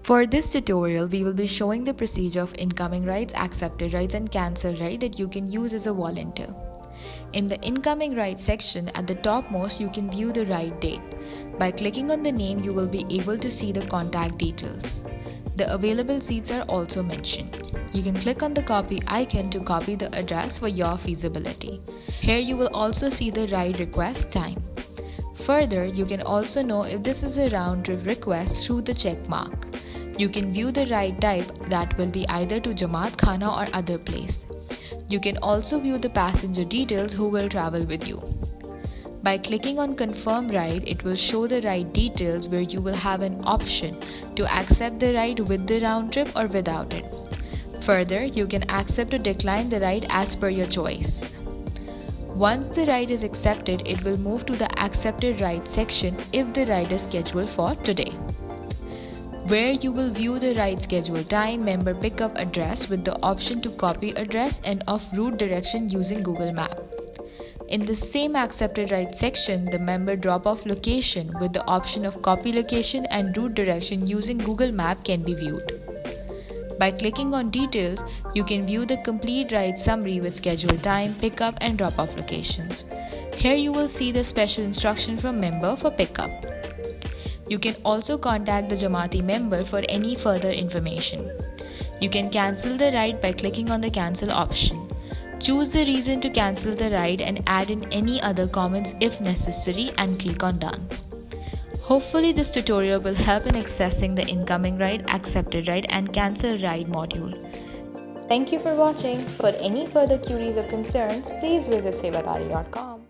For this tutorial, we will be showing the procedure of incoming rides, accepted rides and cancelled ride that you can use as a volunteer. In the incoming ride section, at the topmost, you can view the ride date. By clicking on the name, you will be able to see the contact details. The available seats are also mentioned. You can click on the copy icon to copy the address for your feasibility. Here you will also see the ride request time. Further, you can also know if this is a round-trip request through the check mark. You can view the ride type, that will be either to Jamatkhana or other place. You can also view the passenger details who will travel with you. By clicking on confirm ride, it will show the ride details where you will have an option to accept the ride with the round trip or without it. Further, you can accept or decline the ride as per your choice. Once the ride is accepted, it will move to the accepted ride section if the ride is scheduled for today, where you will view the ride schedule time, member pickup address with the option to copy address and of route direction using Google Map. In the same accepted ride section, the member drop-off location with the option of copy location and route direction using Google Map can be viewed. By clicking on details, you can view the complete ride summary with schedule time, pickup and drop-off locations. Here you will see the special instruction from member for pickup. You can also contact the Jamati member for any further information. You can cancel the ride by clicking on the cancel option. Choose the reason to cancel the ride and add in any other comments if necessary and click on done. Hopefully this tutorial will help in accessing the incoming ride, accepted ride and cancel ride module. Thank you for watching. For any further queries or concerns, please visit sevadaari.com.